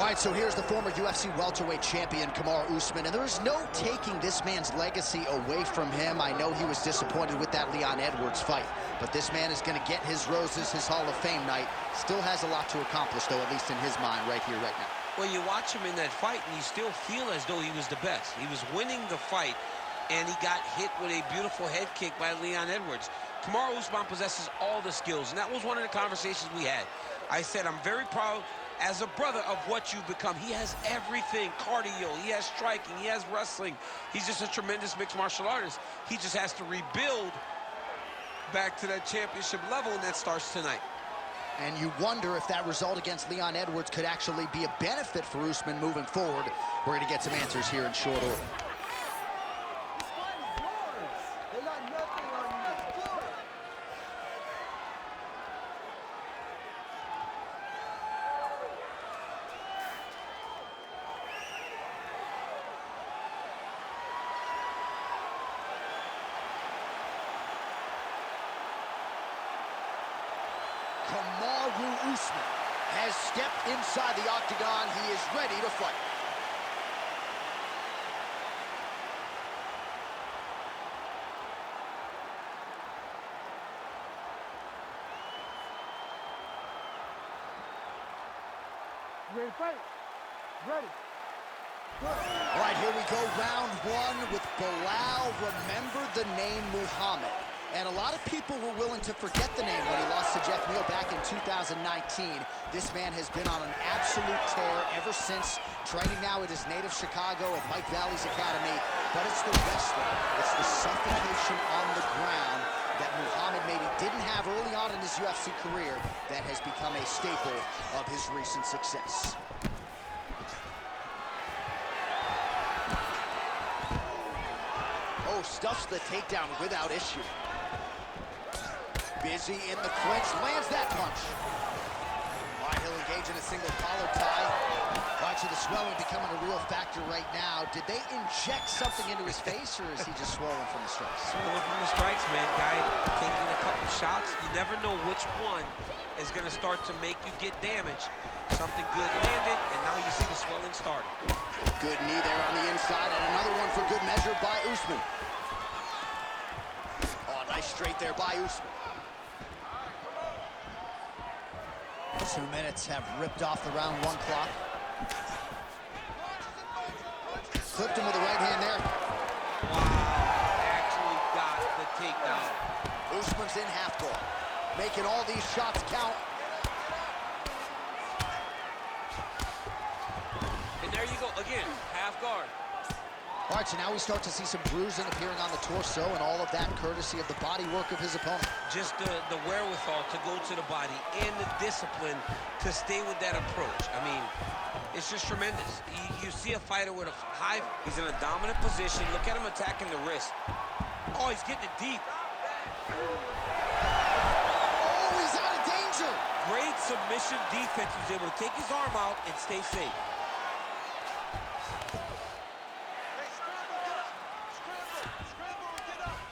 All right, so here's the former UFC welterweight champion, Kamaru Usman, and there is no taking this man's legacy away from him. I know he was disappointed with that Leon Edwards fight, but this man is going to get his roses, his Hall of Fame night. Still has a lot to accomplish, though, at least in his mind, right here, right now. Well, you watch him in that fight, and you still feel as though he was the best. He was winning the fight, and he got hit with a beautiful head kick by Leon Edwards. Kamaru Usman possesses all the skills, and that was one of the conversations we had. I said, I'm very proud as a brother of what you've become. He has everything, cardio, he has striking, he has wrestling. He's just a tremendous mixed martial artist. He just has to rebuild back to that championship level, and that starts tonight. And you wonder if that result against Leon Edwards could actually be a benefit for Usman moving forward. We're going to get some answers here in short order. Kamaru Usman has stepped inside the octagon. He is ready to fight. Ready to fight? Ready. All right, here we go, round one with Belal. Remember the name Muhammad. And a lot of people were willing to forget the name when he lost to Jeff Neal back in 2019. This man has been on an absolute tear ever since, training now at his native Chicago at Mike Valley's Academy. But it's the wrestling, it's the suffocation on the ground that Muhammad maybe didn't have early on in his UFC career that has become a staple of his recent success. Oh, stuffs the takedown without issue. Busy in the clinch, lands that punch. All right, he'll engage in a single collar tie. Watch the swelling becoming a real factor right now. Did they inject something into his face, or is he just swollen from the strikes? Swollen from the strikes, man. Guy taking a couple shots. You never know which one is going to start to make you get damaged. Something good landed, and now you see the swelling starting. Good knee there on the inside, and another one for good measure by Usman. Oh, nice straight there by Usman. 2 minutes have ripped off the round one clock. Clipped him with the right hand there. Wow, actually got the takedown. Usman's in half guard, making all these shots count. And there you go, again, half guard. All right, so now we start to see some bruising appearing on the torso, and all of that courtesy of the body work of his opponent. Just the wherewithal to go to the body and the discipline to stay with that approach. I mean, it's just tremendous. You see a fighter with a high, he's in a dominant position. Look at him attacking the wrist. Oh, he's getting it deep. Oh, he's out of danger. Great submission defense. He was able to take his arm out and stay safe.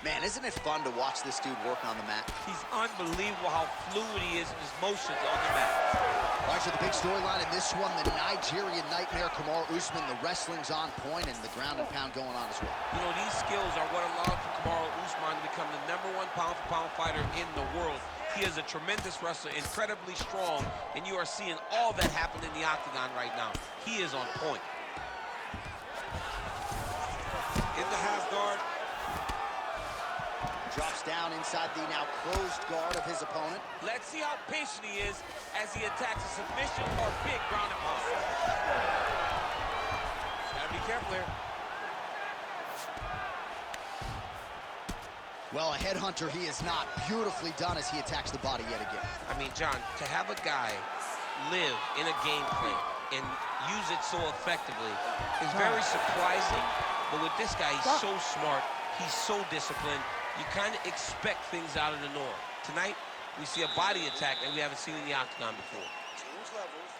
Man, isn't it fun to watch this dude work on the mat? He's unbelievable how fluid he is in his motions on the mat. All right, so the big storyline in this one, the Nigerian Nightmare, Kamaru Usman. The wrestling's on point and the ground and pound going on as well. You know, these skills are what allowed for Kamaru Usman to become the #1 pound-for-pound fighter in the world. He is a tremendous wrestler, incredibly strong, and you are seeing all that happen in the octagon right now. He is on point. In the half guard. Drops down inside the now closed guard of his opponent. Let's see how patient he is as he attacks a submission or big ground and pound. Gotta be careful here. Well, a headhunter he is not. Beautifully done as he attacks the body yet again. I mean, John, to have a guy live in a game plan and use it so effectively is very surprising. But with this guy, he's so smart. He's so disciplined. You kind of expect things out of the norm. Tonight, we see a body attack that we haven't seen in the octagon before. Change levels,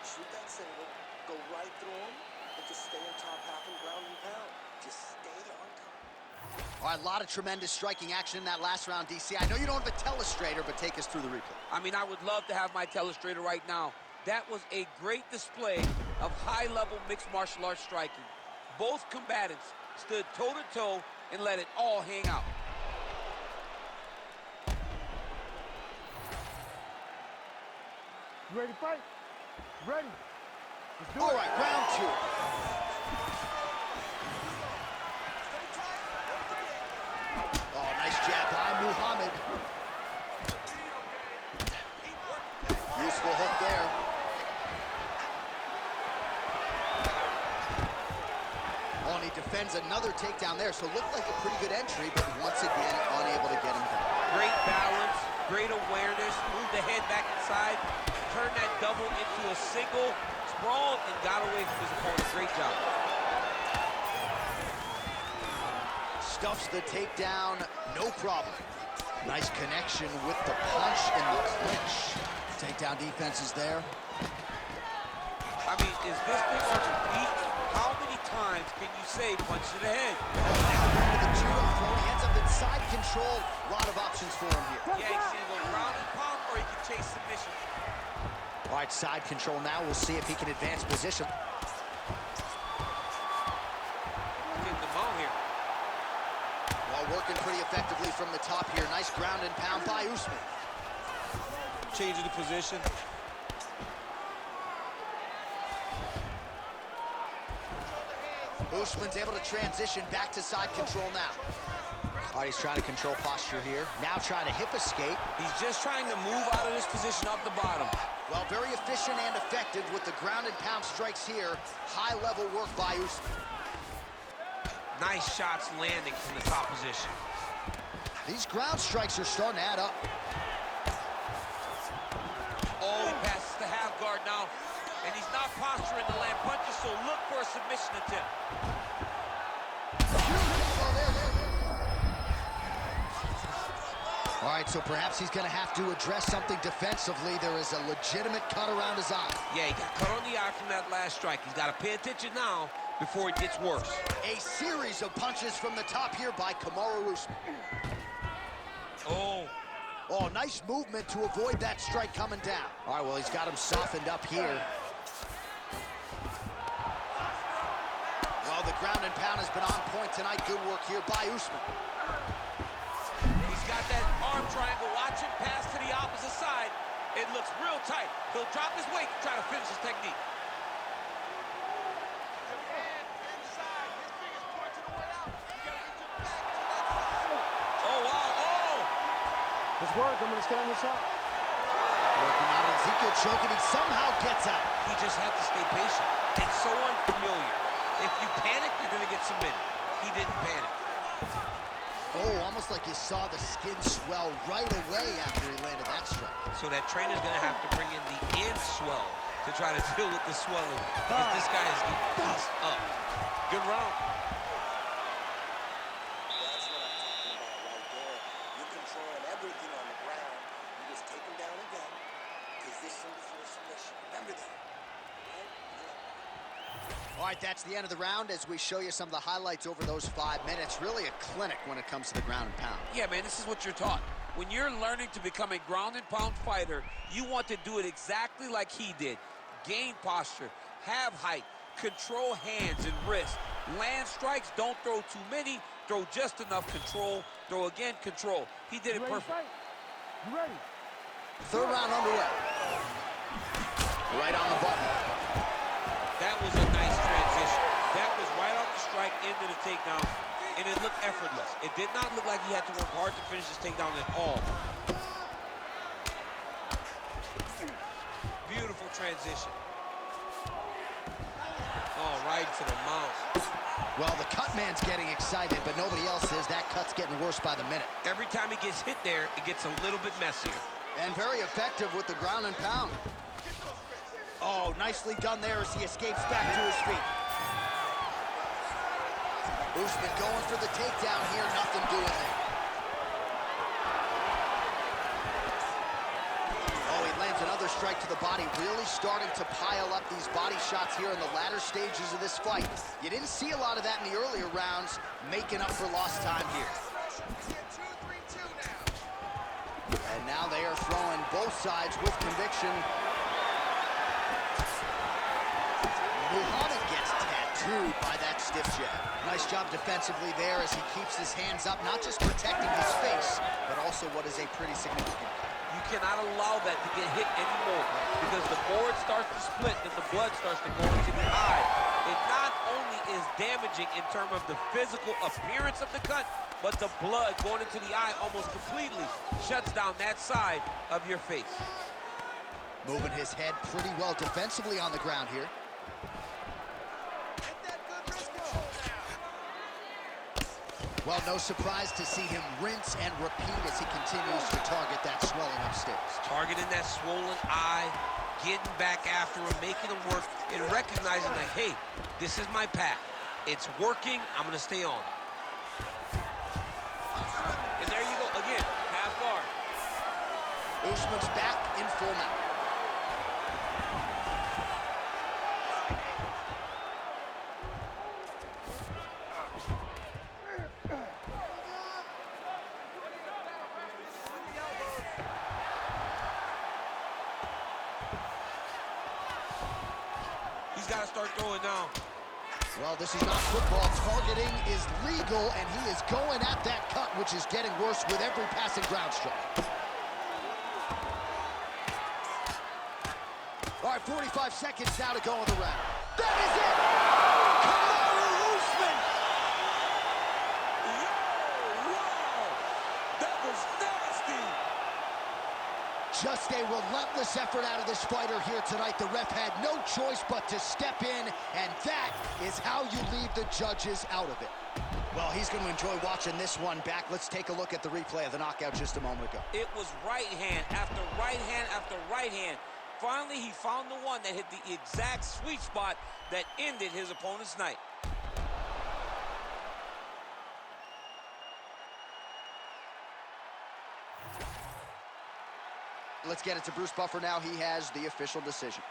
shoot that single, go right through him, and just stay on top half and ground and pound. Just stay on top. All right, a lot of tremendous striking action in that last round, DC. I know you don't have a telestrator, but take us through the replay. I mean, I would love to have my telestrator right now. That was a great display of high-level mixed martial arts striking. Both combatants stood toe-to-toe and let it all hang out. You ready to fight? Ready. Let's do it. All right, round two. Oh, nice jab by Muhammad. Useful hook there. Oh, and he defends another takedown there, so it looked like a pretty good entry, but once again, unable to get him down. Great balance, great awareness, moved the head back inside, turned that double into a single, sprawled, and got away from his opponent. Great job. Stuffs the takedown, no problem. Nice connection with the punch and the clinch. Takedown defense is there. I mean, is this thing on repeat? How many times can you say punch to the head? Now into the judo throw, he ends up in side control. A lot of options for him here. Yeah, he can go ground and pound, or he can chase submission. All right, side control now. We'll see if he can advance position. Getting the mount here. While working pretty effectively from the top here. Nice ground and pound by Usman. Changing the position. Usman's able to transition back to side control now. All right, he's trying to control posture here. Now trying to hip escape. He's just trying to move out of this position off the bottom. Well, very efficient and effective with the ground and pound strikes here. High-level work by Usman. Nice shots landing from the top position. These ground strikes are starting to add up. Oh, he passes the half guard now. And he's not posturing to land punches, so look for a submission attempt. All right, so perhaps he's going to have to address something defensively. There is a legitimate cut around his eye. Yeah, he got cut on the eye from that last strike. He's got to pay attention now before it gets worse. A series of punches from the top here by Kamaru Usman. Oh, nice movement to avoid that strike coming down. All right, well, he's got him softened up here. Well, the ground and pound has been on point tonight. Good work here by Usman. He's got that arm triangle. Watch him pass to the opposite side. It looks real tight. He'll drop his weight to try to finish his technique. Oh, wow. Oh! Let's work. I'm going to stand this up. Working out Ezekiel choking. He somehow gets out. He just had to stay patient. It's so unfamiliar. If you panic, you're going to get submitted. He didn't panic. Oh, almost like you saw the skin swell right away after he landed that strike. So that trainer's going to have to bring in the end swell to try to deal with the swelling. Because this guy is getting pieced up. Good round. That's what I'm talking about right there. You're controlling everything on the ground. You just take him down again. Position before submission. Remember that. All right, that's the end of the round as we show you some of the highlights over those 5 minutes. Really a clinic when it comes to the ground and pound. Yeah, man, this is what you're taught. When you're learning to become a ground and pound fighter, you want to do it exactly like he did. Gain posture, have height, control hands and wrists. Land strikes, don't throw too many, throw just enough control, throw again, control. He did it perfect. You ready? Third round underway. Right on the button. That was a nice transition. That was right off the strike into the takedown, and it looked effortless. It did not look like he had to work hard to finish this takedown at all. Beautiful transition. Oh, right to the mouth. Well, the cut man's getting excited, but nobody else is. That cut's getting worse by the minute. Every time he gets hit there, it gets a little bit messier. And very effective with the ground and pound. Oh, nicely done there as he escapes back to his feet. Usman going for the takedown here, nothing doing there. Oh, he lands another strike to the body, really starting to pile up these body shots here in the latter stages of this fight. You didn't see a lot of that in the earlier rounds, making up for lost time here. And now they are throwing both sides with conviction. Muhammad gets tattooed by that stiff jab. Nice job defensively there as he keeps his hands up, not just protecting his face, but also what is a pretty significant cut. You cannot allow that to get hit anymore, because the more it starts to split, then the blood starts to go into the eye. It not only is damaging in terms of the physical appearance of the cut, but the blood going into the eye almost completely shuts down that side of your face. Moving his head pretty well defensively on the ground here. Well, no surprise to see him rinse and repeat as he continues to target that swelling upstairs. Targeting that swollen eye, getting back after him, making him work, and recognizing that, hey, this is my path. It's working, I'm gonna stay on it. And there you go, again, half guard. Usman's back in full mount. He's got to start throwing now. Well, this is not football. Targeting is legal, and he is going at that cut, which is getting worse with every passing ground strike. All right, 45 seconds now to go in the round. That is it! Kamaru Usman! Wow! That was nasty! Just a relentless effort out of this fighter here tonight. The ref had no choice but to step in, and that is how you leave the judges out of it. Well, he's going to enjoy watching this one back. Let's take a look at the replay of the knockout just a moment ago. It was right hand after right hand after right hand. Finally, he found the one that hit the exact sweet spot that ended his opponent's night. Let's get it to Bruce Buffer now. He has the official decision.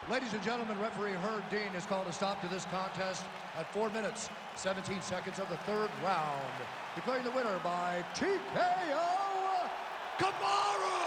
Ladies and gentlemen, referee Herb Dean has called a stop to this contest at 4 minutes, 17 seconds of the third round, declaring the winner by TKO, Kamaru